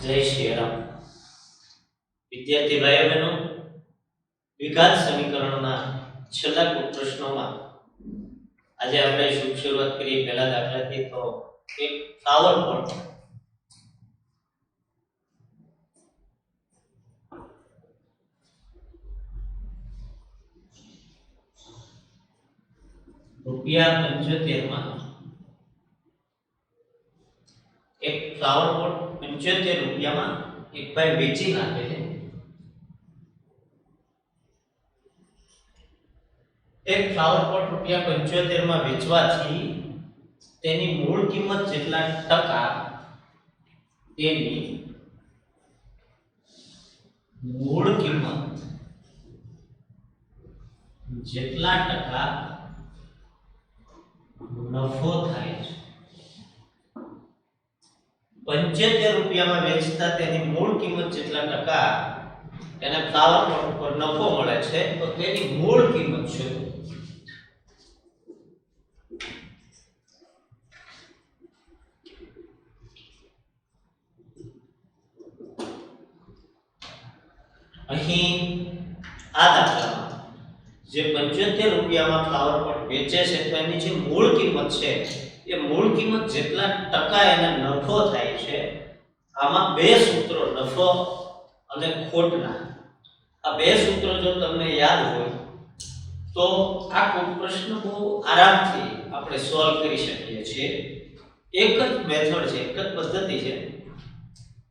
જય શ્રી રામ. વિદ્યાર્થી ભાઈઓ બહેનો, વિઘાત સમીકરણના છેલ્લા પ્રશ્નોમાં આજે આપણે શુભ શરૂઆત કરી પહેલા દાખલાથી. તો એક ફ્લાવર પોટ ₹75 માં એક ફ્લાવર પોટ ₹75 માં એક ભાઈ વેચી નાખે છે. એક ફ્લાવર પોટ ₹75 માં વેચવાથી તેની મૂળ કિંમત જેટલા ટકા તેની મૂળ કિંમત જેટલા ટકા નફો થાય છે. ₹75 માં વેચતા તેની મૂળ કિંમત જેટલા ટકા એને ફ્લાવર પોટ ઉપર નફો મળે છે. તો તેની મૂળ કિંમત શું? અહીં આ દાખલામાં જે ₹75 માં ફ્લાવર પોટ વેચે છે તો એની જે મૂળ કિંમત છે એ મૂળ કિંમત જેટલા ટકા એને નફો થાય છે. આમાં બે સૂત્રો નફો અને ખોટના, આ બે સૂત્રો જો તમને યાદ હોય તો આ કોઈ પ્રશ્ન બહુ આરામથી આપણે સોલ્વ કરી શકીએ છીએ. એક જ મેથડ છે, એક જ પદ્ધતિ છે.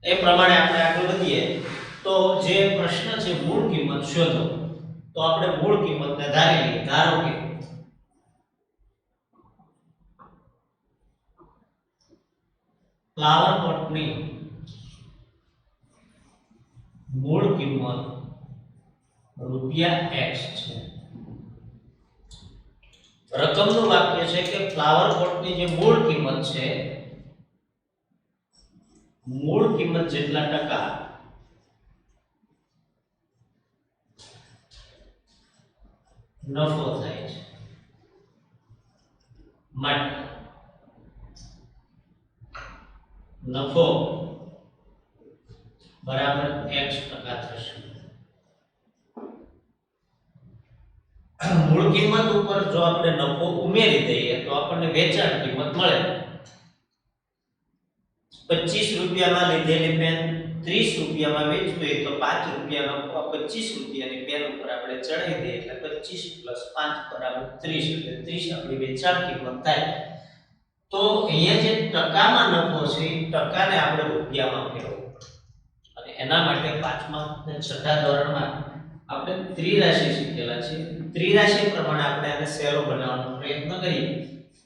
એ પ્રમાણે આપણે આગળ વધીએ તો જે પ્રશ્ન છે મૂળ કિંમત શોધો, તો આપણે મૂળ કિંમતને ધારી લઈએ. ધારો કે ફ્લાવર પોટની મૂળ કિંમત ₹X છે. રકમનું વાક્ય છે કે ફ્લાવર પોટની જે મૂળ કિંમત છે, મૂળ કિંમત જેટલા ટકા નફો થાય છે. માટે નફો બરાબર X ટકા થશે. મૂળ કિંમત ઉપર જો આપણે નફો ઉમેરી દઈએ તો આપણને વેચાણ કિંમત મળે. ₹25 માં લીધેલી પેન ₹30 માં વેચવી તો ₹5 નફો ₹25 ની પેન ઉપર આપણે ચડાવી દઈએ એટલે 25 + 5 = 30, એટલે 30 આપણી વેચાણ કિંમત થાય. તો અહીંયા જે ટકામાં નફો છે એ ટકાને આપણે રૂપિયામાં ફેરવવું અને એના માટે 5મા અને 6થા ધોરણમાં આપણે ત્રિરાશિ શીખેલા છે. ત્રિરાશિ પ્રમાણે આપણે આને શેરો બનાવવાનો પ્રયત્ન કરીએ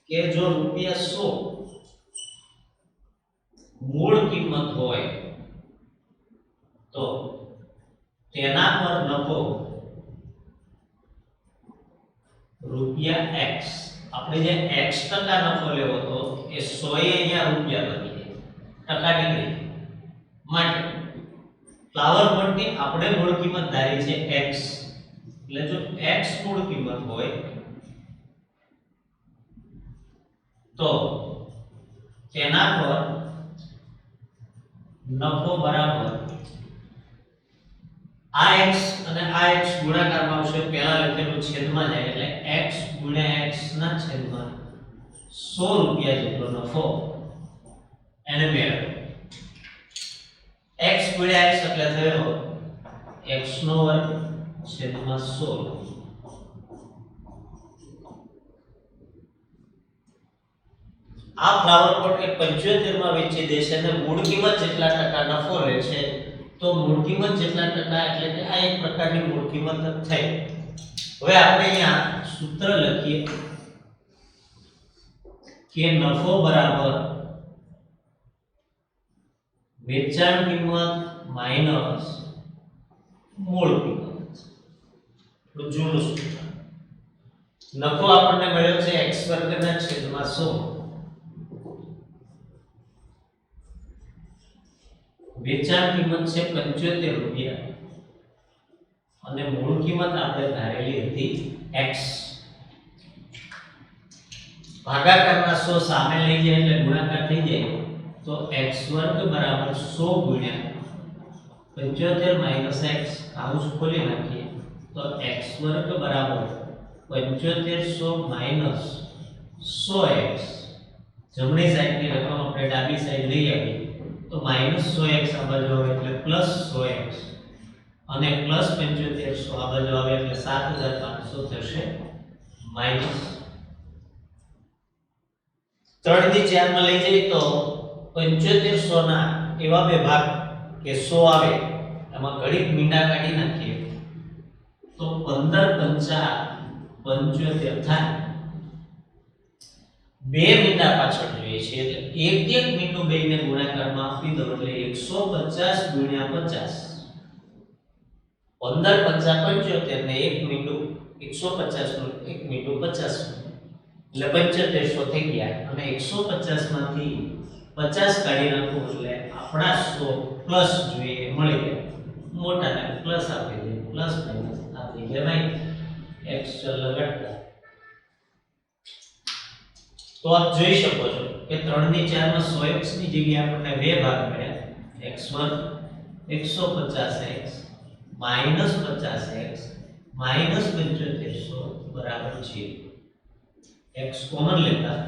કે જો ₹100 મૂળ કિંમત હોય તો તેના પર નફો ₹X. આપણે જે X ટકા નફો લેવો તો એ 100 અહીંયા રૂપિયા બની જાય, ટકા નીકળી. માટે ફ્લાવર પોટની આપણે મૂળ કિંમત ધારી છે X, એટલે જો X મૂળ કિંમત હોય તો તેના પર નફો બરાબર આ x અને આ x ગુણાકારમાં આવશે. પહેલા લખેલું છેદમાં જાય એટલે x * x ના છેદમાં ₹100 જેટલો નફો એને મેળવ્યો. x * x એટલે થયો x² / 100. આ ફ્લાવર પોટ એ 75 માં વેચી દેશે અને મૂળ કિંમત જેટલા ટકા નફો લે છે. તો મૂળ કિંમત જેટલા ટકા એટલે કે આ એક પ્રકારની મૂળ કિંમત જ થઈ. હવે આપણે અહીંયા સૂત્ર લખીએ કે નફો બરાબર વેચાણ કિંમત માઈનસ મૂળ કિંમત. જૂનું સૂત્ર. નફો આપણને મળ્યો છે x² ના છેદમાં 100. વેચાણ કિંમત છે ₹75 અને મૂળ કિંમત આપણે ધારેલી હતી x. ભાગાકારના 100 સામે લઈ જાય એટલે ગુણાકાર થઈ જાય तो x वर्ग बराबर 100 गुण્યા 75 माइनस x काउंस खोली नाखिए तो x वर्ग बराबर 7500 माइनस 100x जमणी साइड की रकम આપણે ડાબી સાઈડ લઈ આવી તો -100x આ બાજુ આવે એટલે +100x અને +7500 આ બાજુ આવે એટલે 7500 થશે માઈનસ 3 થી 4 માં લઈ જઈએ તો 7500 ના એવા બે ભાગ કે 100 આવે એમાં ઘડીક મીંડા કાઢી નાખીએ તો 15 પંચા 75 થાય બે મીંડા પાછળ જોઈએ છે એટલે એક એક મીંડું બેને ગુણાકારમાં આપી દો એટલે 150 ગુણ્યા 50 15 પંચા 75 ને એક મીંડું 150 નું એક મીંડું 50 એટલે 7500 થઈ ગયા અને 150 માંથી 50 કાઢી નાખો એટલે આપણા 100 પ્લસ જોઈએ મળી ગયા મોટાને પ્લસ આપી દે પ્લસ માઈનસ આપી દે માઈનસ x ચલ લગાડતા तो आप જોઈ શકો છો કે 3 ની 4 માં 100x ની જગ્યાએ આપણને બે ભાગ મળ્યા x વર્ગ 150x -50x -7500 બરાબર છે x કોમન લેતા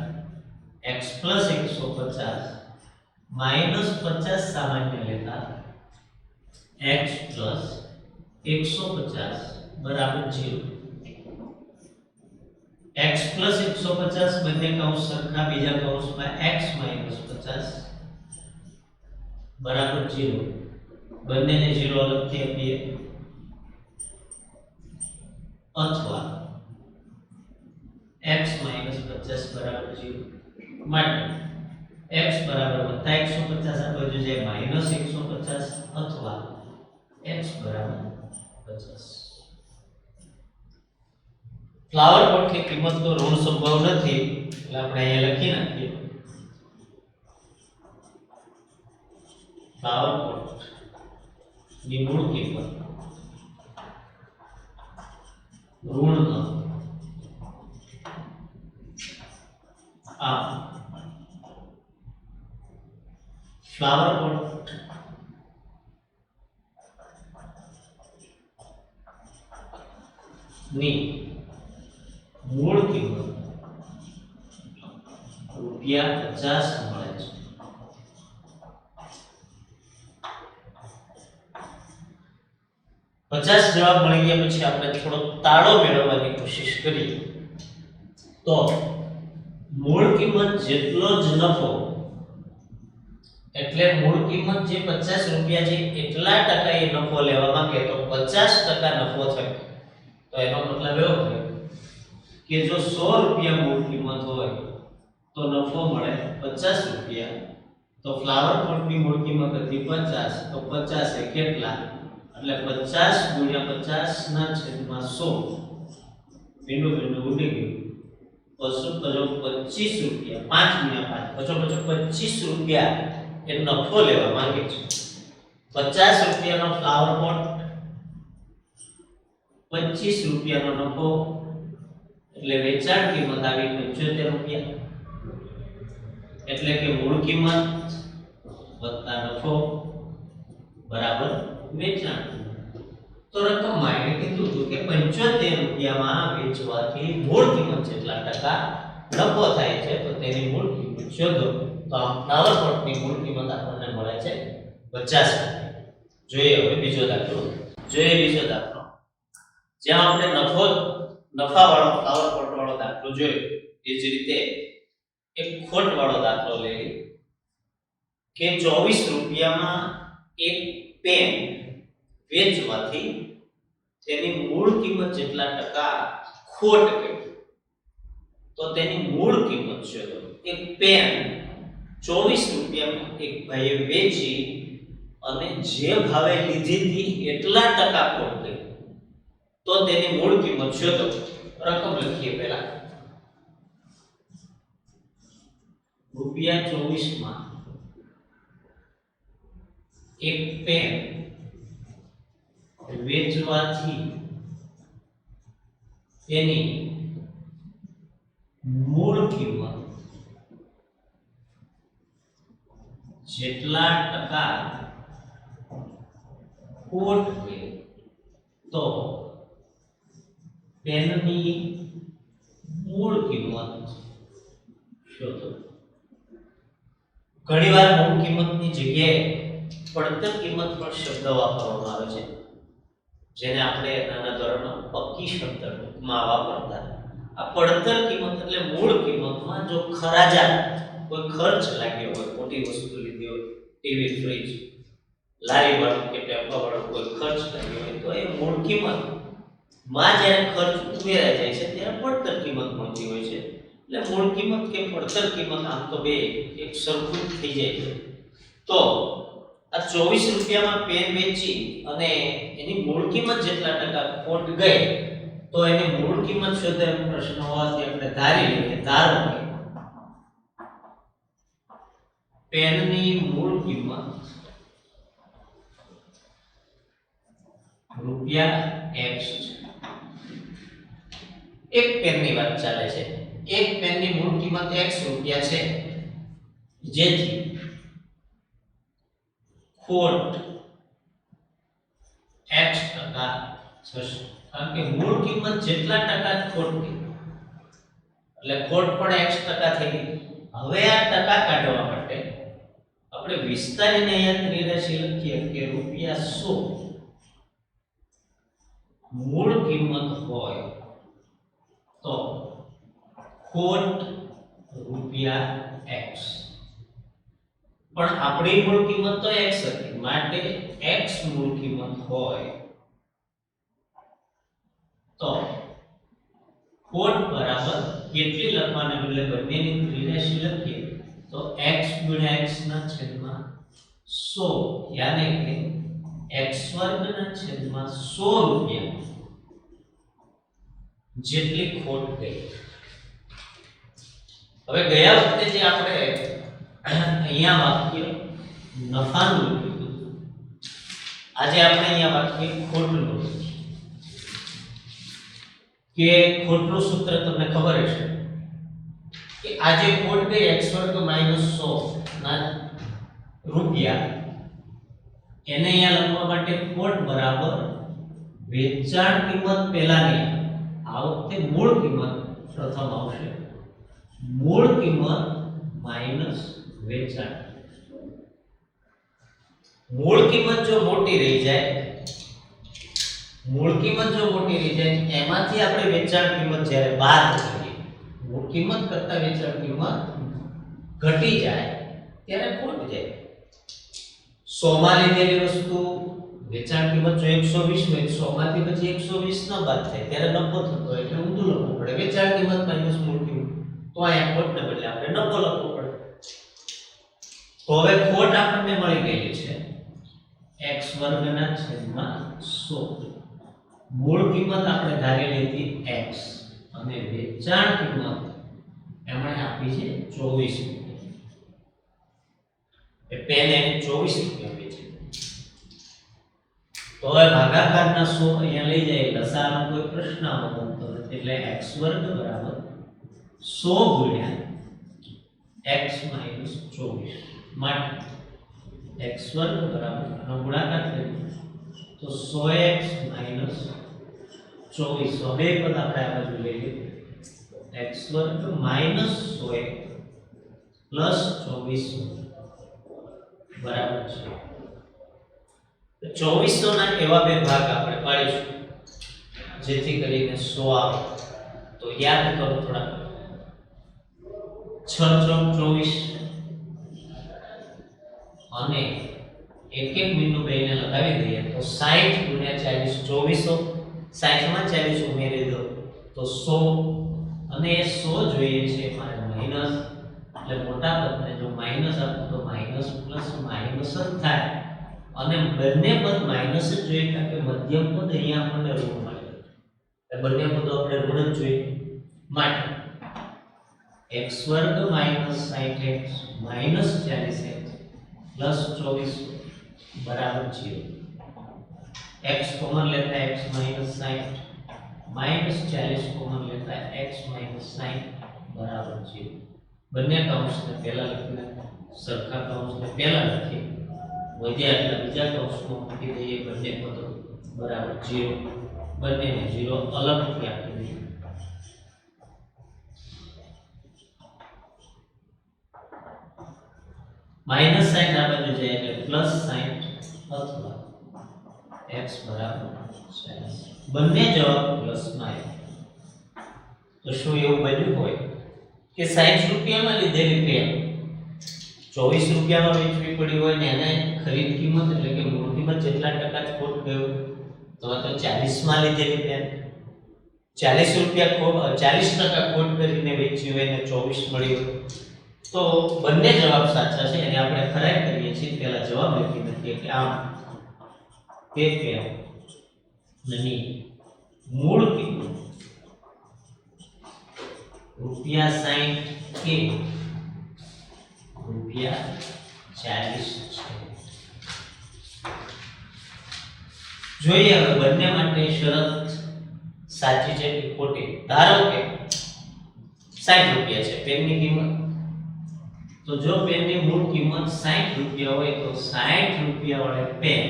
x + 150 -50 સામાન્ય લેતા x + 150 બરાબર 0 x + 150 બંને કૌંસ સરખા બીજા કૌંસમાં x - 50 બરાબર 0 બંનેને 0 અલગથી આપીએ અથવા x - 50 બરાબર 0 માટે x બરાબર વત્તા 150 આ બાજુ જાય -150 અથવા x બરાબર 50 फ्लावर पॉट की कीमत तो ऋण संभव नहीं એટલે આપણે અહીંયા લખી નાખીએ फ्लावर पॉट ની મૂળ કિંમત ઋણ આ फ्लावर पॉट ની મૂળ કિંમત રૂપિયા 50 મળે છે 50 જવાબ મળી ગયા પછી આપણે થોડો તાળો મેળવવાની કોશિશ કરીએ તો મૂળ કિંમત જેટલો જ નફો એટલે મૂળ કિંમત જે 50 રૂપિયા છે એટલા ટકા એ નફો લેવા માંગે તો 50% નફો થાય તો એનો મતલબ એવો થાય કે જો 100 રૂપિયા મૂળ કિંમત હોય તો નફો મળે 50 રૂપિયા તો ફ્લાવર પોટની મૂળ કિંમત હતી 50 તો 50 એ કેટલા એટલે 50 ગુણ્યા 50 ના છેદમાં 100 બિંદુ બિંદુ ઉડી ગયું પછી 25 રૂપિયા 5 ગુણ્યા 5 પછી 25 રૂપિયા એ નફો લેવા માંગે છે 50 રૂપિયાનો ફ્લાવર પોટ 25 રૂપિયાનો નફો એટલે વેચાણ કિંમત આવી 75 રૂપિયા એટલે કે મૂળ કિંમત વત્તા નફો બરાબર વેચાણ તો રકમમાં એને કીધું હતું કે 75 રૂપિયામાં વેચવાથી મૂળ કિંમત જેટલા ટકા નફો થાય છે તો તેની મૂળ કિંમત શોધો તો આ ફ્લાવર પોટની મૂળ કિંમત આપણને મળે છે 50 જોઈએ હવે બીજો દાખલો જ્યાં આપણે નફાવાળો ફ્લાવર પોટ વાળો દાખલો જોયો એ જ રીતે એક ખોટ વાળો દાખલો લઈએ કે 24 રૂપિયામાં એક પેન વેચવાથી તેની મૂળ કિંમત જેટલા ટકા ખોટ ગઈ તો તેની મૂળ કિંમત શોધો એક પેન 24 રૂપિયામાં એક ભાઈએ વેચી અને જે ભાવે લીધી હતી એટલા ટકા ખોટ ગઈ તો તેની મૂળ કિંમત શોધો રકમ લખીએ પહેલા રૂપિયા 24 માં એક પેન વેચવાથી તેની મૂળ કિંમત જેટલા ટકા ખોટ ગઈ તો પેનની મૂળ કિંમત શોધો. ઘણીવાર મૂળ કિંમતની જગ્યાએ પડતર કિંમત પણ શબ્દ વાપરવામાં આવે છે, જેને આપણે નાના ધોરણમાં પક્કી શબ્દમાં વાપરતા. આ પડતર કિંમત એટલે મૂળ કિંમતમાં જો ખરાજા કોઈ ખર્ચ લાગ્યો હોય, મોટી વસ્તુ લીધી હોય, ટીવી, ફ્રીજ, લારી વાળું કે ટેમ્પા વાળું કોઈ ખર્ચ લાગ્યો હોય, તો એ મૂળ કિંમત માં જ્યારે ખર્ચ ઉમેરાઈ જાય છે ત્યારે પડતર કિંમત મળતી હોય છે. એટલે મૂળ કિંમત કે પડતર કિંમત આમ તો બે એક સરખું થઈ જાય છે. તો આ 24 રૂપિયામાં પેન વેચી અને એની મૂળ કિંમત જેટલા ટકા ખોટ ગઈ તો એની મૂળ કિંમત શોધવાનો પ્રશ્ન હોવાથી આપણે ધારી લઈએ. ધારો કે પેનની મૂળ કિંમત રૂપિયા x છે. એક પેનની વાત ચાલે છે. એક પેનની મૂળ કિંમત x રૂપિયા છે, જેથી ખોટ x ટકા થશે. કારણ કે મૂળ કિંમત જેટલા ટકા ખોટ ગઈ એટલે ખોટ પણ x ટકા થઈ ગઈ. હવે આ ટકા કાઢવા માટે આપણે વિસ્તારીને અહીંયા ત્રિરાશી લખીએ કે રૂપિયા 100 મૂળ કિંમત હોય તો ખોટ રૂપિયા x. પણ આપણી મૂળ કિંમત તો x હતી, માટે x મૂળ કિંમત હોય તો ખોટ બરાબર કેટલી લખવાને બદલે બંનેની ત્રિરાશી લખીએ તો x ગુણ્યા x ના છેદમાં 100, યાને કે x વર્ગ ના છેદમાં 100 રૂપિયા જેટલી ખોટ ગઈ. હવે ગયા વખતે જે આપણે અહીંયા વાક્ય નફાનું લખ્યું હતું, આજે આપણે અહીંયા વાક્ય ખોટનું લખ્યું કે ખોટનું સૂત્ર તમને ખબર હશે કે આજે ખોટ ગઈ x વર્ગ માઈનસ 100 ના રૂપિયા, એને અહીંયા લખવા માટે ખોટ બરાબર વેચાણ કિંમત પહેલાની આ વખતે મૂળ કિંમત પ્રથમ આવશે. મૂળ કિંમત માઈનસ વેચાણ. મૂળ કિંમત જો મોટી રહી જાય, મૂળ કિંમત જો મોટી રહી જાય એમાંથી આપણે વેચાણ કિંમત જ્યારે બાદ કરીએ, મૂળ કિંમત કરતા વેચાણ કિંમત ઘટી જાય ત્યારે ખોટ જાય. 100 માં લીધેલી વસ્તુ વેચાણ કિંમત જો 120 હોય, 100 માંથી પછી 120 ના બાદ થાય ત્યારે નફો થતો હોય એટલે ઊંધું લખવું પડે. વેચાણ કિંમત માઈનસ મૂળ કિંમત, તો અહીંયા ખોટને બદલે આપણે નફો લખવો પડે. તો હવે ખોટ આપણને મળી ગઈ છે x વર્ગના છેદમાં 100. મૂળ કિંમત આપણે ધારેલી હતી x અને વેચાણ કિંમત એમણે આપી છે 24 રૂપિયા. એ પેન એને 24 રૂપિયા આપી છે. તો હવે ભાગાકારના 100 અહીંયા લઈ જાય લસાઅનો કોઈ પ્રશ્ન બનતો નથી, એટલે x વર્ગ બરાબર 100 ગુણ્યા x માઈનસ 24. માટે x વર્ગ બરાબર આનો ગુણાકાર કરીએ તો 100x માઈનસ 24. બે પદ આપણે આ બાજુ લઈએ, x વર્ગ માઈનસ 100x પ્લસ 24 બરાબર છે 2400 ના એવા બે ભાગ આપણે પાડીશું જેથી કરીને 100 આવે. તો યાદ કરો થોડા, 6 ચોક 24 અને એક એક બિંદુ બેને લગાવી દઈએ તો 60 ગુણ્યા 40 2400. 60 માં 40 ઉમેરી દો તો 100 અને એ 100 જોઈએ છે મારે માઈનસ, એટલે મોટા પદને જો માઈનસ આપો તો માઈનસ પ્લસ માઈનસ જ થાય અને બંને પદ માઈનસ જ જોઈએ કારણ કે મધ્યમ પદ અહીંયા આપણને ઋણ મળે એટલે બંને પદો આપણે ઋણ જ જોઈએ. માટે x વર્ગ minus 60x minus 40x plus 24 બરાબર 0. x કોમન લેતા x માઈનસ 60 માઈનસ 40 કોમન લેતા x માઈનસ 60 બરાબર 0. બંને કૌંસને પહેલા લખી નાખો. સરખા કૌંસને પહેલા લખી, વધ્યા એટલે બીજા કૌંસમાં મૂકી દઈએ, બંને પદો બરાબર 0, બંનેને 0 અલગથી આપી દઈએ. માઈનસ સાઇન આ બાજુ જાય એટલે પ્લસ સાઇન અથવા x બરાબર sin. બંને જવાબ પ્લસમાં આવ્યા. તો શું એવું બન્યું હોય કે 60 રૂપિયામાં લીધેલી પેન 24 રૂપિયામાં વેચવી પડી હોય ને એને ખરીદ કિંમત એટલે કે મૂળ કિંમત જેટલા ટકા જ ખોટ ગયો તો 40 માં લીધેલી પેન 40 રૂપિયા ખોટ 40% ખોટ કરીને વેચી હોય ને 24 મળી હોય તો બંને જવાબ સાચા છે અને આપણે ખરાઈ કરીએ છીએ. પહેલા જવાબ લખી દઈએ કે આમ તે પેન ની મૂળ કિંમત ₹60 કે ₹40 છે. જોઈએ હવે બંને માટે શરત સાચી છે કે ખોટી. ધારો કે 60 રૂપિયા છે પેનની કિંમત, તો જો પેનની મૂળ કિંમત 60 રૂપિયા હોય તો 60 રૂપિયા વાળે પેન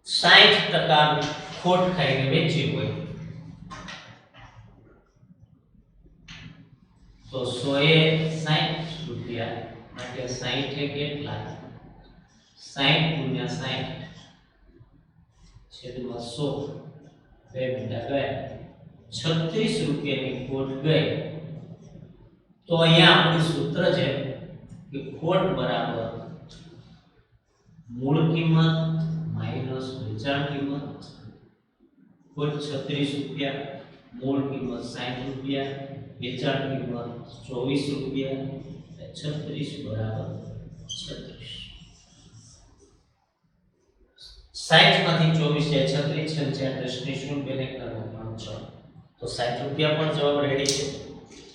60% ખોટ ખાઈને વેચી હોય તો 100 એ 60 રૂપિયા માટે 60 એ કેટલા 60 ગુણ્યા 60 છેદમાં 100 બે મિનિટ ગયા 36 રૂપિયાની ખોટ ગઈ. તો અહીંયા આપણું સૂત્ર છે કે ખોટ બરાબર મૂળ કિંમત માઈનસ વેચાણ કિંમત. ખોટ 36 રૂપિયા, મૂળ કિંમત 60 રૂપિયા, વેચાણ કિંમત 24 રૂપિયા, 36 બરાબર 36. 60 માંથી 24 જાય 36 છે 10 ની શું બેને કરવાનો 6 તો 60 રૂપિયા પણ જવાબ રેડી છે.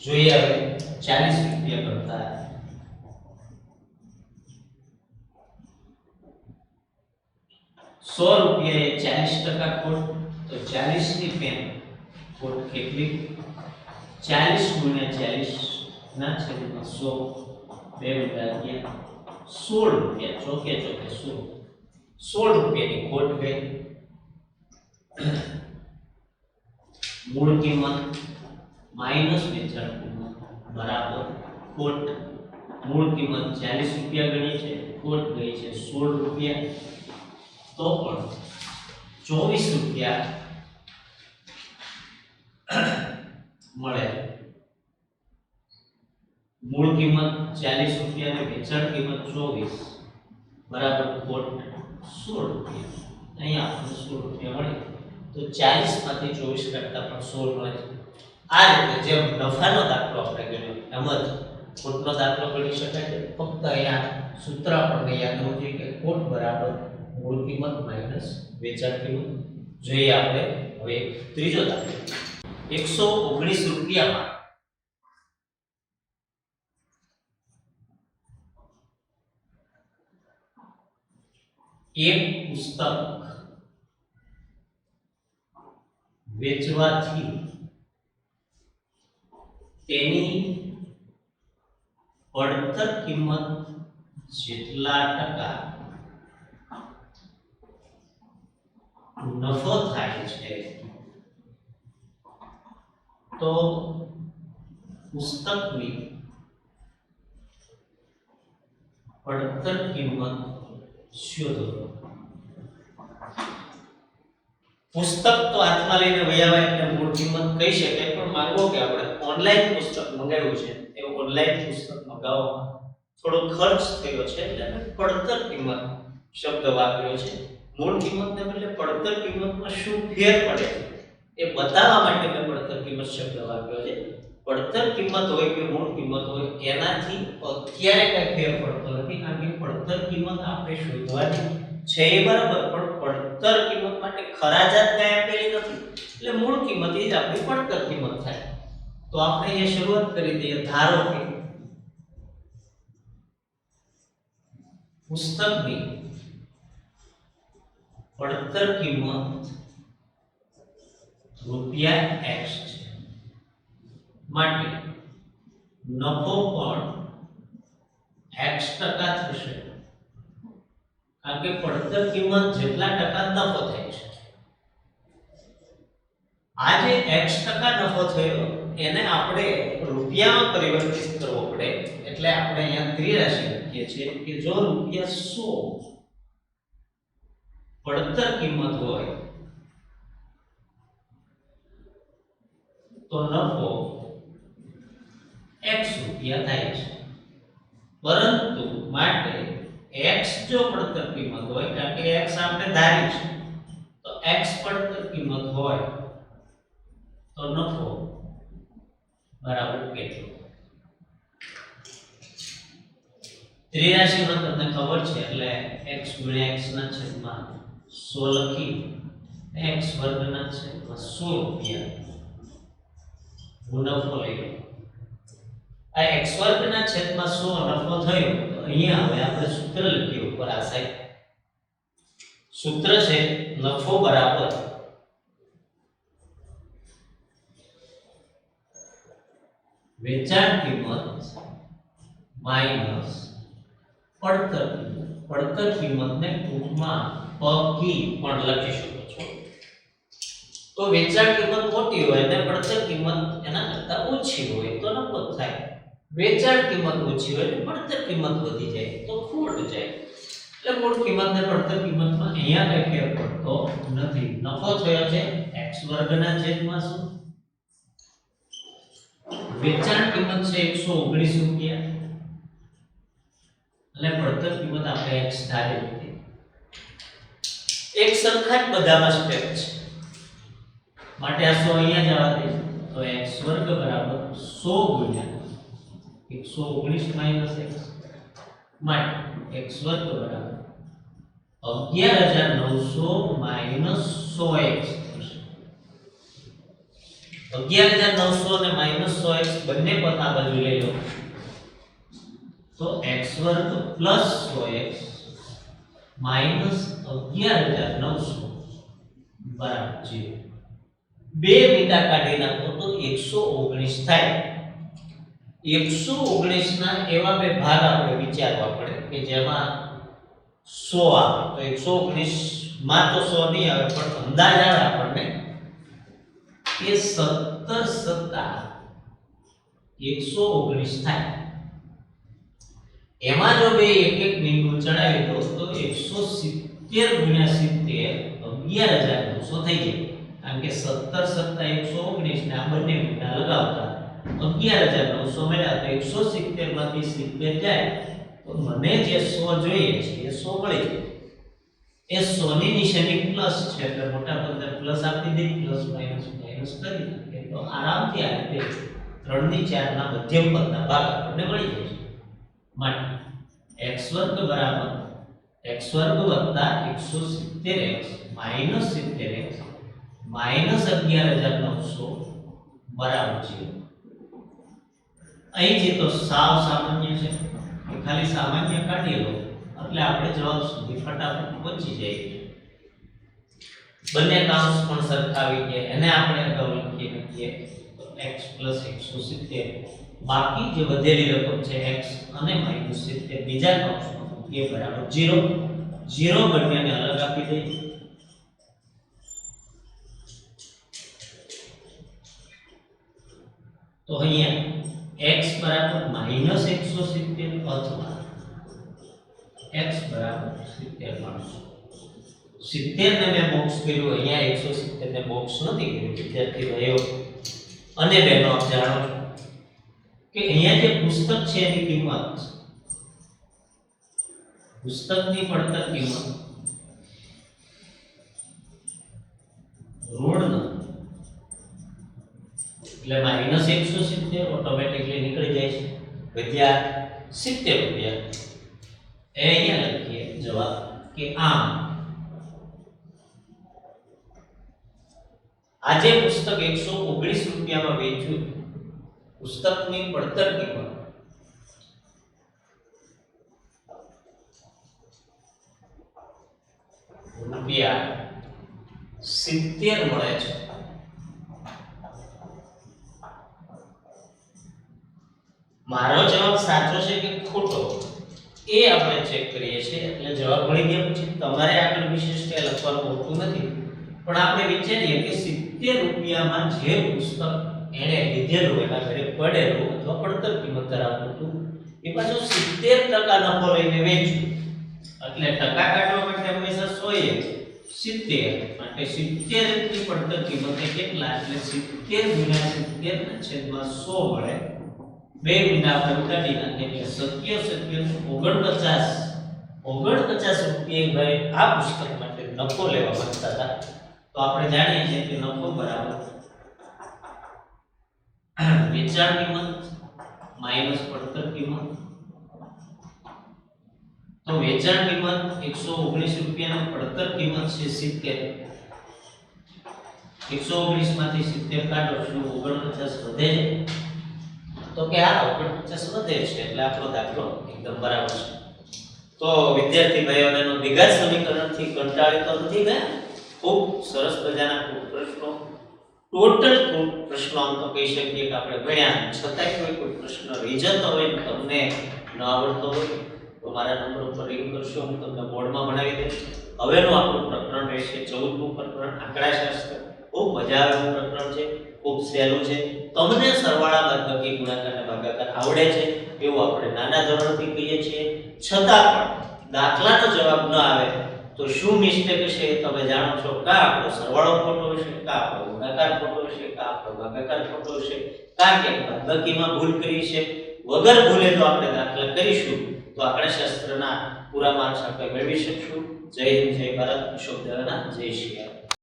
જોઈએ હવે 40 રૂપિયા કરતા 100 રૂપિયા એ 40% ખોટ તો 40 ની પેન ખોટ કેટલી 40 ગુણ્યા 40 ના છેદમાં 100 બે વડા ગયા 16 રૂપિયા ચોકે ચોકે 16 રૂપિયાની ખોટ ગઈ. મૂળ કિંમત માઈનસ વેચાણ કિંમત બરાબર ખોટ. મૂળ કિંમત 40 રૂપિયા ગણી છે, ખોટ ગઈ છે 16 રૂપિયા, તો પણ 24 રૂપિયા મળે. મૂળ કિંમત 40 રૂપિયા અને વેચાણ કિંમત 24 બરાબર ખોટ 16 રૂપિયા. અહીંયા આપણને 16 રૂપિયા મળે તો 40 માંથી 24 કાઢતા પણ 16 મળે છે. આ રીતે જેમ નફાનો દાખલો આપણે ગણ્યો એમ જ ખોટનો દાખલો ગણી શકાય છે. ફક્ત અહીંયા સૂત્ર આપણને યાદ હોવું જોઈએ કે ખોટ બરાબર મૂળ કિંમત માઈનસ વેચાણ કિંમત. જોઈએ આપણે હવે ત્રીજો દાખલો 119 રૂપિયામાં એક પુસ્તક વેચવાથી તેની પડતર કિંમત જેટલા ટકા નફો થાય છે તો પુસ્તકની પડતર કિંમત શોધો. પુસ્તક તો હાથમાં લઈને વૈયાવા એટલે મૂળ કિંમત કહી શકાય, પણ માંગો કે આપણે ઓનલાઈન પુસ્તક મંગાવ્યું છે એ ઓનલાઈન પુસ્તક મંગાવવામાં થોડો ખર્ચ થયો છે એટલે પડતર કિંમત શબ્દ વાપર્યો છે. મૂળ કિંમતને બદલે પડતર કિંમતમાં શું ફેર પડે એ બતાવવા માટે મેં પડતર કિંમત શબ્દ વાપર્યો છે. પડતર કિંમત હોય કે મૂળ કિંમત હોય એનાથી અત્યારે કઈ ફેર પડતો નથી, કારણ કે પડતર કિંમત આપણે શોધવાની છે એ બરાબર, પણ પડતર કિંમત માટે ખરાજાત કઈ આપેલી નથી એટલે મૂળ કિંમત એ જ આપણી પડતર કિંમત થાય. તો આપણે એ શરૂઆત કરી દઈએ. ધારો કે પુસ્તકની પડતર કિંમત ₹x છે માટે નફો પણ x ટકા થશે, કારણ કે પડતર કિંમત જેટલા ટકા નફો થાય છે, આ જે x ટકા નફો થયો એને આપણે રૂપિયામાં પરિવર્તિત કરવો પડે, એટલે આપણે અહીંયા ત્રિરાશિ લખીએ છીએ કે જો રૂપિયા 100 પડતર કિંમત હોય તો નફો x રૂપિયા થાય છે, પરંતુ માટે x જો પડતર કિંમત હોય, કારણ કે x આપણે ધારી છે, તો x પડતર કિંમત હોય તો નફો બરાબર કેટલો? ત્રિરાશિમાં તમને ખબર છે એટલે x ગુણ્યા x ના છેદમાં 100 લખી x વર્ગના છેદમાં 100 રૂપિયા નફો લઈ લો. આ x વર્ગના છેદમાં 100 નફો થયો, તો અહીંયા હવે આપણે સૂત્ર લખીએ ઉપર આ સાઈડ. સૂત્ર છે નફો બરાબર વેચાણ કિંમત માઈનસ પડતર કિંમત. પડતર કિંમતને ટૂંકમાં પકી પણ લખી શકો છો. તો વેચાણ કિંમત મોટી હોય અને પડતર કિંમત એના કરતા ઓછી હોય તો નફો થાય. વેચાણ કિંમત ઓછી હોય અને પડતર કિંમત વધી જાય તો ખોટ જાય. એટલે મૂળ કિંમત ને પડતર કિંમતમાં અહીંયા કઈ ફેર પડતો નથી. નફો થયો છે x વર્ગના છેદમાં શું? વેચાણ કિંમત છે 119 રૂપિયા અને પડતર કિંમત આપણે x ધારી લીધી. એક સરખા જ બધામાં સ્ટેપ છે માટે આ 100 અહીંયા જવા દે, તો x વર્ગ બરાબર 100 ગુણ્યા 119 માઈનસ x માટે x વર્ગ બરાબર 11900 માઈનસ 100x થશે. 11900 અને માઈનસ 100x બંને પદ આ બાજુ લઈ લો તો x વર્ગ પ્લસ 100x માઈનસ 11900 બરાબર 0. બે મીટા કાઢી નાખો તો 119 થાય. 119 ના એવા બે ભાગ આપણે વિચારવા પડે કે જેમાં 100 આવે, તો 119 માં તો 100 નહીં આવે પણ અંદાજ આવે આપણને કે 17 સત્તા 119 થાય. એમાં જો બે એક એક બિંદુ ચડાવી દો તો 170 ગુણ્યા 70 11900 થઈ જાય. કારણ કે 17 સત્તા 119 ને આ બંને મીંડા લગાવતા 11900 મળ્યા, તો 170 માંથી 70 જાય તો મને જે 100 જોઈએ છે એ 100 મળી જાય. એ 100 ની નિશાની પ્લસ છે એટલે મોટા પદને પ્લસ આપી દે, પ્લસ માઈનસ માઈનસ કરી નાખે તો આરામથી આ રીતે 3 ની 4 ના મધ્યમ પદના ભાગ આપણને મળી જાય છે. માટે x વર્ગ બરાબર x વર્ગ વત્તા 170x માઈનસ 70x માઈનસ 11900 બરાબર 0. અહીંથી તો સાવ સામાન્ય છે, ખાલી સામાન્ય કાઢી લો એટલે આપણે જવાબ સુધી ફટાફટ પહોંચી જઈએ. બંને કાઉન્સ પણ સરખાવી ગયા, એને આપણે અગાઉ લખી નાખીએ તો x 170 બાકી જે વધેલી રકમ છે x અને -70 બીજા કાઉન્સમાં એ બરાબર 0. 0 બંનેને અલગ આપી દઈએ તો અહીંયા x બરાબર -170 અથવા x બરાબર 70 મળશે. 70 ને મેં બોક્સ કર્યું, અહીંયા 170 ને બોક્સ નથી કર્યું વિદ્યાર્થી ભાઈઓ અને બહેનો. આપ જાણો છો કે અહીંયા જે પુસ્તક છે એની કિંમત, પુસ્તકની પડતર કિંમત ઋણ એટલે -170 ઓટોમેટિકલી નીકળી જાય છે, વધ્યા 70 રૂપિયા. એ અહીંયા લખીએ જવાબ કે આમ આજે પુસ્તક 119 રૂપિયામાં વેચ્યું. પુસ્તકની પડતર કિંમત રૂપિયા 70 મળે છે. મારો જવાબ સાચો છે કે ખોટો એ આપણે ચેક કરીએ છીએ એટલે જવાબ મળી ગયા પછી તમારે આગળ વિશેષ કંઈ લખવાનું હોતું નથી પણ આપણે વિચારીએ કે 70 રૂપિયામાં જે પુસ્તક એણે લીધેલું એના ઘરે પડેલું અથવા પડતર કિંમત ધરાવતું હતું એ પાછું 70% નફો લઈને વેચ્યું એટલે ટકા કાઢવા માટે હંમેશા 100 એ 70 માટે 70 ની પડતર કિંમત કેટલા એટલે 70 ગુણ્યા 70 ના છેદમાં 100 મળે બે ગુણ્યા આપણે ઉતારી નાખીએ એટલે 49 રૂપિયા ભાઈ આ પુસ્તક માટે નફો લેવા માંગતા હતા તો આપણે જાણીએ છીએ કે નફો બરાબર વેચાણ કિંમત માઈનસ પડતર કિંમત તો વેચાણ કિંમત 119 રૂપિયાની પડતર કિંમત છે 70 119 માંથી 70 કાઢો એટલે 49 વધે છે તો કે આ 49 વધે છે એટલે આપણો દાખલો એકદમ બરાબર છે તો વિદ્યાર્થી ભાઈઓ બહેનો દ્વિઘાત સમીકરણથી કંટાળી તો નથી ગયા ખૂબ સરસ મજાના પ્રશ્નો ટોટલ પ્રશ્નો આમ તો કહી શકીએ કે આપણે ભણ્યા છતાંય કોઈ પ્રશ્ન રહી જતો હોય તમને ન આવડતો હોય તો મારા નંબર ઉપર રિંગ કરશો હું તમને બોર્ડમાં ભણાવી દઈશ હવેનું આપણું પ્રકરણ રહેશે 14મું પ્રકરણ આંકડાશાસ્ત્ર ખૂબ મજા આવે એવું પ્રકરણ છે ખૂબ સહેલું છે તમને સરવાળા બાદબાકી ગુણાકાર અને ભાગાકાર આવડે છે એવું આપણે નાના ધોરણથી કહીએ છીએ છતાં પણ દાખલાનો જવાબ ન આવે તો શું મિસ્ટેક છે એ તમે જાણો છો કા આપણો સરવાળો ખોટો હશે કા આપણો ગુણાકાર ખોટો હશે કા આપણો ભાગાકાર ખોટો હશે કા કે બાદબાકીમાં ભૂલ કરી છે વગર ભૂલે તો આપણે દાખલા કરીશું તો આંકડાશાસ્ત્રના પૂરા માર્ક્સ આપણે મેળવી શકશું જય હિન્દ જય ભારત શબ્દના જય શ્રી રામ